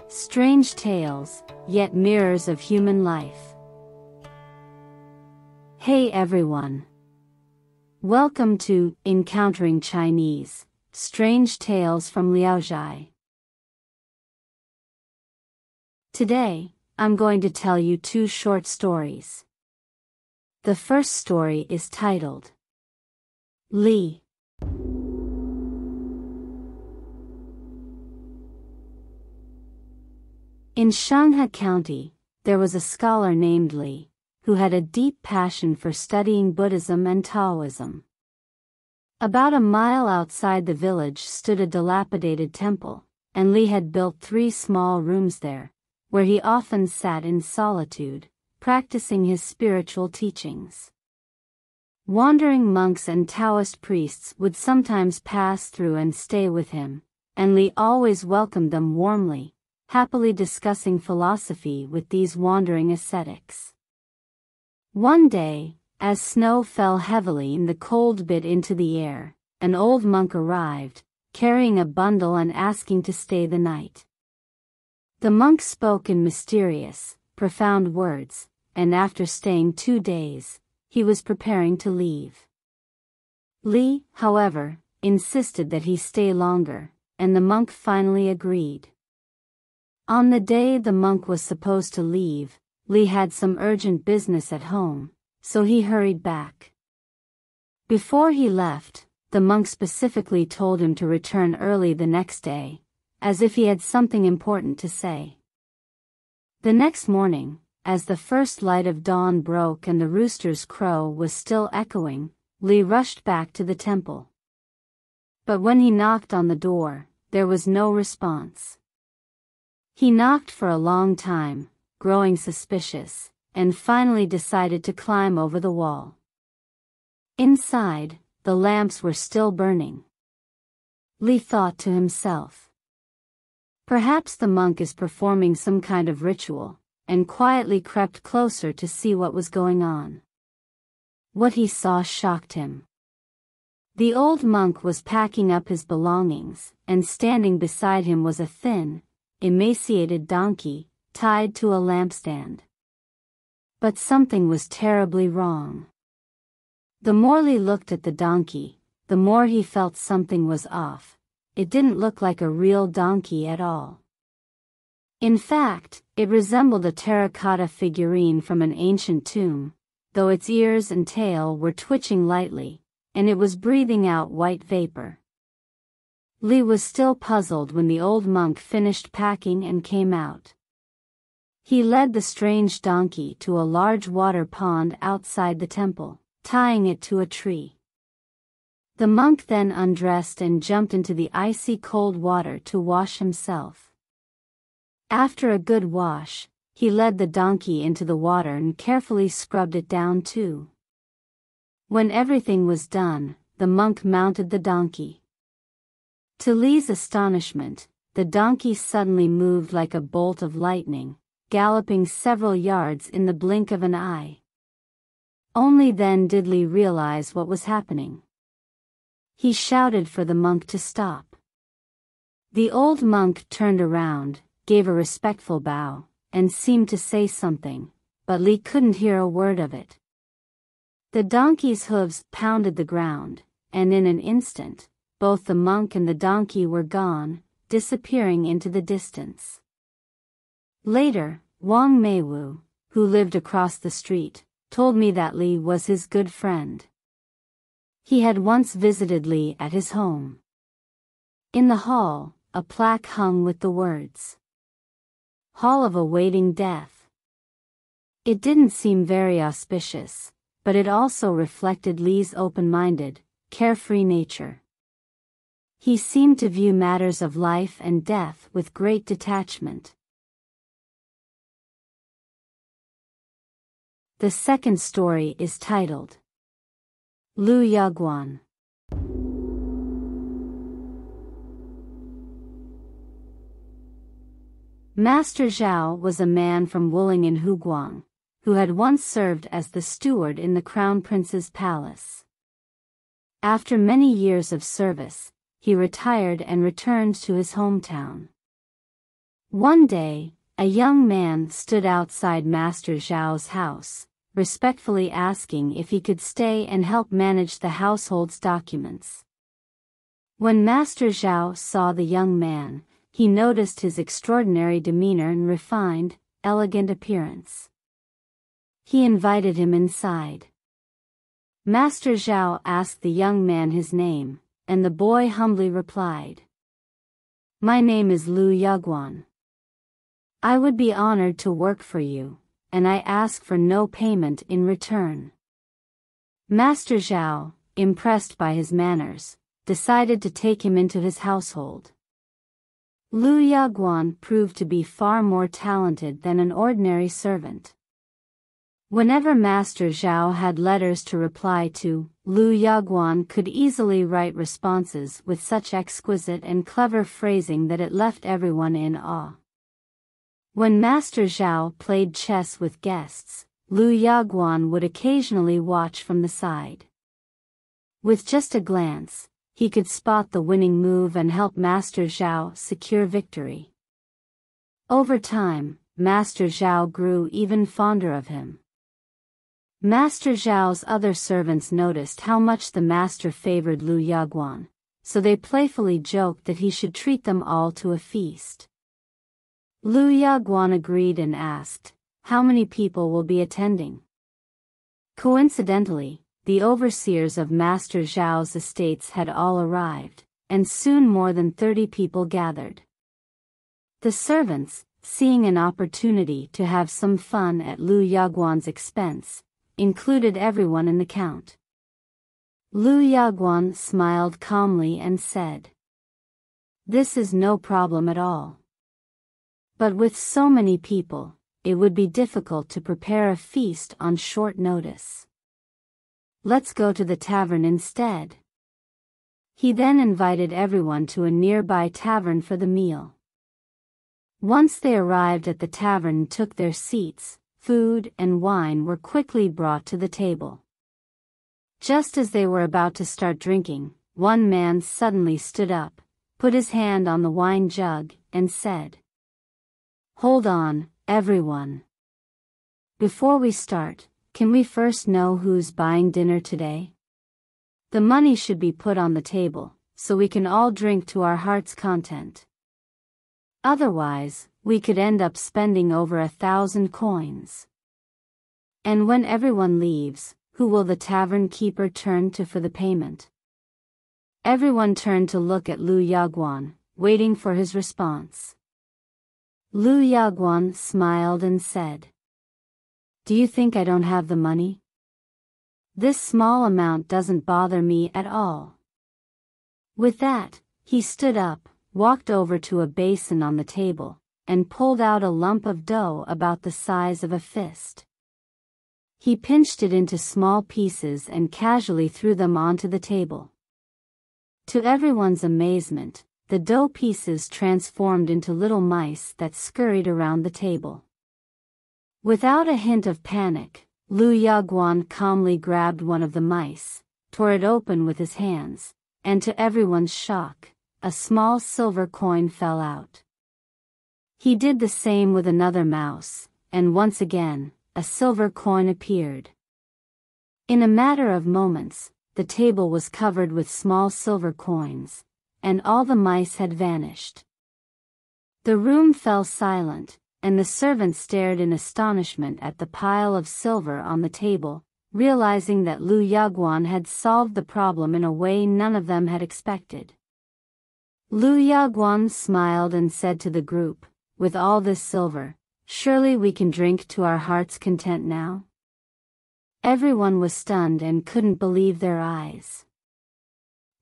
Strange tales, yet mirrors of human life. Hey everyone! Welcome to Encountering Chinese, Strange Tales from Liao Zhai. Today, I'm going to tell you two short stories. The first story is titled Li. In Shanghai County, there was a scholar named Li, who had a deep passion for studying Buddhism and Taoism. About a mile outside the village stood a dilapidated temple, and Li had built 3 small rooms there, where he often sat in solitude, practicing his spiritual teachings. Wandering monks and Taoist priests would sometimes pass through and stay with him, and Li always welcomed them warmly, happily discussing philosophy with these wandering ascetics. One day, as snow fell heavily and the cold bit into the air, an old monk arrived, carrying a bundle and asking to stay the night. The monk spoke in mysterious, profound words, and after staying 2 days, he was preparing to leave. Li, however, insisted that he stay longer, and the monk finally agreed. On the day the monk was supposed to leave, Li had some urgent business at home, so he hurried back. Before he left, the monk specifically told him to return early the next day, as if he had something important to say. The next morning, as the first light of dawn broke and the rooster's crow was still echoing, Li rushed back to the temple. But when he knocked on the door, there was no response. He knocked for a long time, growing suspicious, and finally decided to climb over the wall. Inside, the lamps were still burning. Li thought to himself, "Perhaps the monk is performing some kind of ritual," and quietly crept closer to see what was going on. What he saw shocked him. The old monk was packing up his belongings, and standing beside him was a thin, emaciated donkey, tied to a lampstand. But something was terribly wrong. The more Li looked at the donkey, the more he felt something was off. It didn't look like a real donkey at all. In fact, it resembled a terracotta figurine from an ancient tomb, though its ears and tail were twitching lightly, and it was breathing out white vapor. Li was still puzzled when the old monk finished packing and came out. He led the strange donkey to a large water pond outside the temple, tying it to a tree. The monk then undressed and jumped into the icy cold water to wash himself. After a good wash, he led the donkey into the water and carefully scrubbed it down too. When everything was done, the monk mounted the donkey. To Li's astonishment, the donkey suddenly moved like a bolt of lightning, galloping several yards in the blink of an eye. Only then did Li realize what was happening. He shouted for the monk to stop. The old monk turned around, gave a respectful bow, and seemed to say something, but Li couldn't hear a word of it. The donkey's hooves pounded the ground, and in an instant, both the monk and the donkey were gone, disappearing into the distance. Later, Wang Meiwu, who lived across the street, told me that Li was his good friend. He had once visited Li at his home. In the hall, a plaque hung with the words, "Hall of Awaiting Death." It didn't seem very auspicious, but it also reflected Li's open-minded, carefree nature. He seemed to view matters of life and death with great detachment. The second story is titled Lu Yaguan. Master Zhao was a man from Wuling in Huguang, who had once served as the steward in the Crown Prince's palace. After many years of service, he retired and returned to his hometown. One day, a young man stood outside Master Zhao's house, respectfully asking if he could stay and help manage the household's documents. When Master Zhao saw the young man, he noticed his extraordinary demeanor and refined, elegant appearance. He invited him inside. Master Zhao asked the young man his name, and the boy humbly replied, "My name is Yaguan. I would be honored to work for you, and I ask for no payment in return." Master Zhao, impressed by his manners, decided to take him into his household. Yaguan proved to be far more talented than an ordinary servant. Whenever Master Zhao had letters to reply to, Yaguan could easily write responses with such exquisite and clever phrasing that it left everyone in awe. When Master Zhao played chess with guests, Yaguan would occasionally watch from the side. With just a glance, he could spot the winning move and help Master Zhao secure victory. Over time, Master Zhao grew even fonder of him. Master Zhao's other servants noticed how much the master favored Yaguan, so they playfully joked that he should treat them all to a feast. Yaguan agreed and asked, "How many people will be attending?" Coincidentally, the overseers of Master Zhao's estates had all arrived, and soon more than 30 people gathered. The servants, seeing an opportunity to have some fun at Yaguan's expense, included everyone in the count. Yaguan smiled calmly and said, "This is no problem at all. But with so many people, it would be difficult to prepare a feast on short notice. Let's go to the tavern instead." He then invited everyone to a nearby tavern for the meal. Once they arrived at the tavern and took their seats, food and wine were quickly brought to the table. Just as they were about to start drinking, one man suddenly stood up, put his hand on the wine jug, and said, "Hold on, everyone. Before we start, can we first know who's buying dinner today? The money should be put on the table, so we can all drink to our heart's content. Otherwise, we could end up spending over 1,000 coins. And when everyone leaves, who will the tavern keeper turn to for the payment?" Everyone turned to look at Yaguan, waiting for his response. Yaguan smiled and said, "Do you think I don't have the money? This small amount doesn't bother me at all." With that, he stood up, walked over to a basin on the table, and pulled out a lump of dough about the size of a fist. He pinched it into small pieces and casually threw them onto the table. To everyone's amazement, the dough pieces transformed into little mice that scurried around the table. Without a hint of panic, Yaguan calmly grabbed one of the mice, tore it open with his hands, and to everyone's shock, a small silver coin fell out. He did the same with another mouse, and once again, a silver coin appeared. In a matter of moments, the table was covered with small silver coins, and all the mice had vanished. The room fell silent, and the servant stared in astonishment at the pile of silver on the table, realizing that Yaguan had solved the problem in a way none of them had expected. Yaguan smiled and said to the group, "With all this silver, surely we can drink to our heart's content now?" Everyone was stunned and couldn't believe their eyes.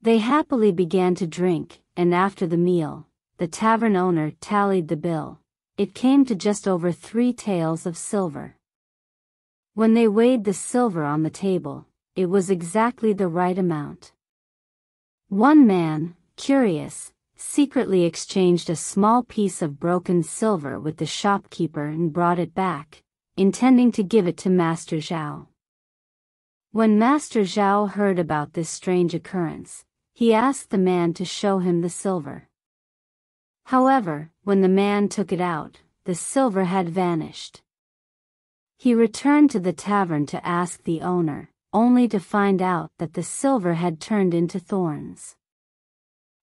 They happily began to drink, and after the meal, the tavern owner tallied the bill. It came to just over 3 taels of silver. When they weighed the silver on the table, it was exactly the right amount. One man, curious, secretly exchanged a small piece of broken silver with the shopkeeper and brought it back, intending to give it to Master Zhao. When Master Zhao heard about this strange occurrence, he asked the man to show him the silver. However, when the man took it out, the silver had vanished. He returned to the tavern to ask the owner, only to find out that the silver had turned into thorns.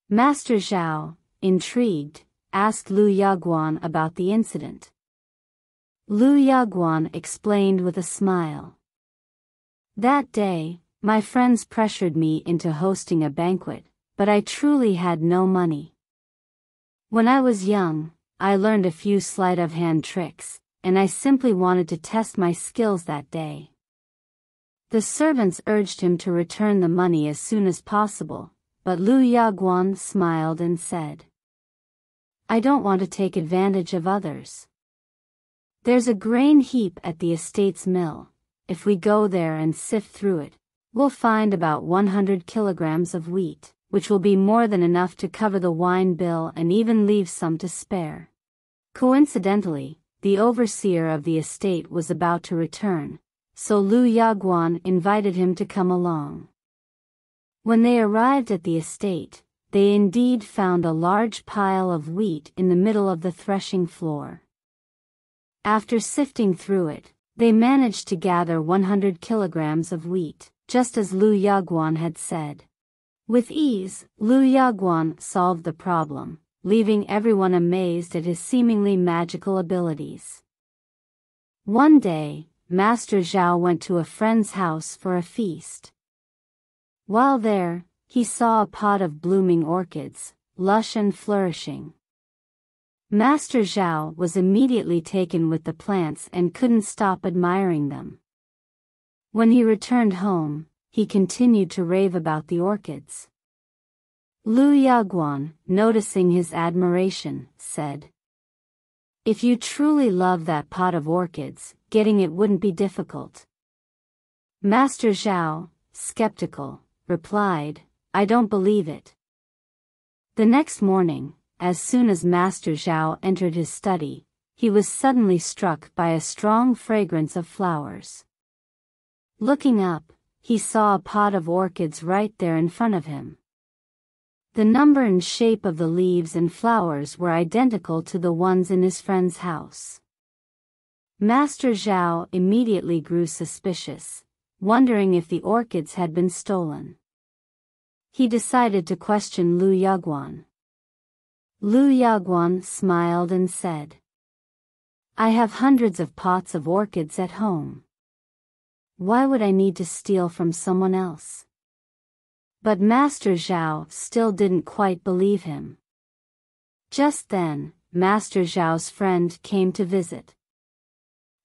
Master Zhao, intrigued, asked Liu Yaguan about the incident. Liu Yaguan explained with a smile. That day, my friends pressured me into hosting a banquet, but I truly had no money. When I was young, I learned a few sleight-of-hand tricks, and I simply wanted to test my skills that day. The servants urged him to return the money as soon as possible, but Liu Yaguan smiled and said, I don't want to take advantage of others. There's a grain heap at the estate's mill. If we go there and sift through it, we'll find about 100 kilograms of wheat, which will be more than enough to cover the wine bill and even leave some to spare. Coincidentally, the overseer of the estate was about to return, so Liu Yaguan invited him to come along. When they arrived at the estate, they indeed found a large pile of wheat in the middle of the threshing floor. After sifting through it, they managed to gather 100 kilograms of wheat, just as Liu Yaguan had said. With ease, Liu Yaguan solved the problem, leaving everyone amazed at his seemingly magical abilities. One day, Master Zhao went to a friend's house for a feast. While there, he saw a pot of blooming orchids, lush and flourishing. Master Zhao was immediately taken with the plants and couldn't stop admiring them. When he returned home, he continued to rave about the orchids. Liu Yaguan, noticing his admiration, said, If you truly love that pot of orchids, getting it wouldn't be difficult. Master Zhao, skeptical, replied, I don't believe it. The next morning, as soon as Master Zhao entered his study, he was suddenly struck by a strong fragrance of flowers. Looking up, he saw a pot of orchids right there in front of him. The number and shape of the leaves and flowers were identical to the ones in his friend's house. Master Zhao immediately grew suspicious, wondering if the orchids had been stolen. He decided to question Liu Yaguan. Liu Yaguan smiled and said, I have hundreds of pots of orchids at home. Why would I need to steal from someone else? But Master Zhao still didn't quite believe him. Just then, Master Zhao's friend came to visit.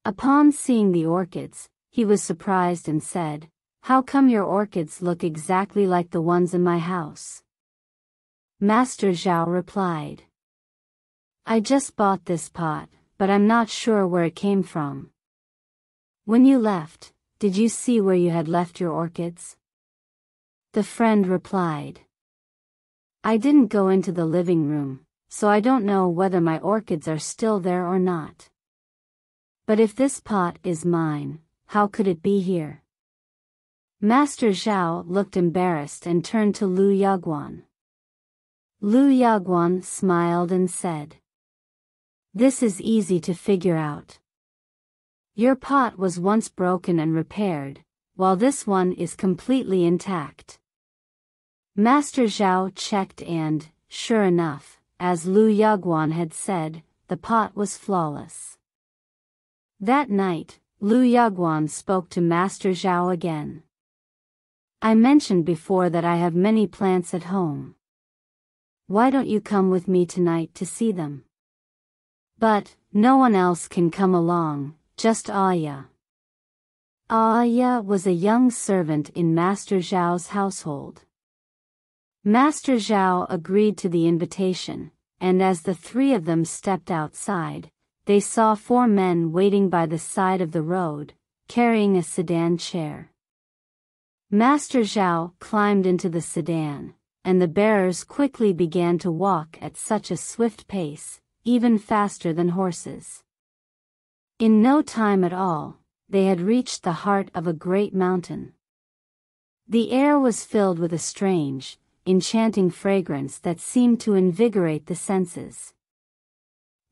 Upon seeing the orchids, he was surprised and said, How come your orchids look exactly like the ones in my house? Master Zhao replied, I just bought this pot, but I'm not sure where it came from. When you left, did you see where you had left your orchids? The friend replied, I didn't go into the living room, so I don't know whether my orchids are still there or not. But if this pot is mine, how could it be here? Master Zhao looked embarrassed and turned to Liu Yaguan. Liu Yaguan smiled and said, This is easy to figure out. Your pot was once broken and repaired, while this one is completely intact. Master Zhao checked and, sure enough, as Liu Yaguan had said, the pot was flawless. That night, Liu Yaguan spoke to Master Zhao again. I mentioned before that I have many plants at home. Why don't you come with me tonight to see them? But, no one else can come along, just Aya. Aya was a young servant in Master Zhao's household. Master Zhao agreed to the invitation, and as the three of them stepped outside, they saw 4 men waiting by the side of the road, carrying a sedan chair. Master Zhao climbed into the sedan, and the bearers quickly began to walk at such a swift pace, even faster than horses. In no time at all, they had reached the heart of a great mountain. The air was filled with a strange, enchanting fragrance that seemed to invigorate the senses.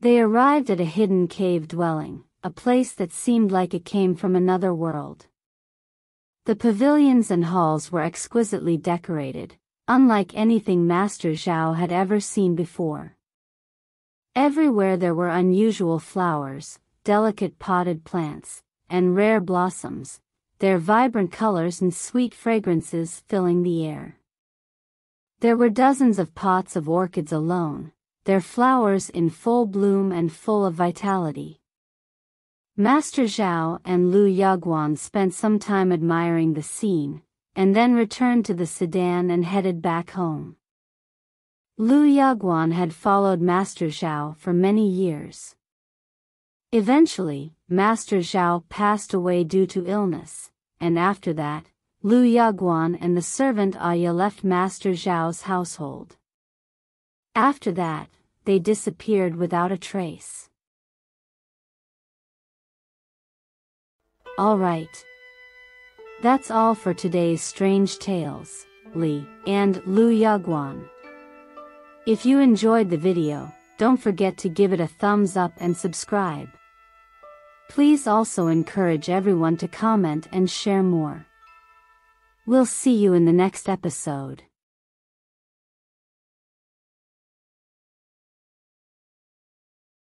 They arrived at a hidden cave dwelling, a place that seemed like it came from another world. The pavilions and halls were exquisitely decorated, unlike anything Master Zhao had ever seen before. Everywhere there were unusual flowers, delicate potted plants, and rare blossoms, their vibrant colors and sweet fragrances filling the air. There were dozens of pots of orchids alone, their flowers in full bloom and full of vitality. Master Zhao and Yaguan spent some time admiring the scene, and then returned to the sedan and headed back home. Yaguan had followed Master Zhao for many years. Eventually, Master Zhao passed away due to illness, and after that, Yaguan and the servant Aya left Master Zhao's household. After that, they disappeared without a trace. Alright. That's all for today's Strange Tales, Li and Yaguan. If you enjoyed the video, don't forget to give it a thumbs up and subscribe. Please also encourage everyone to comment and share more. We'll see you in the next episode.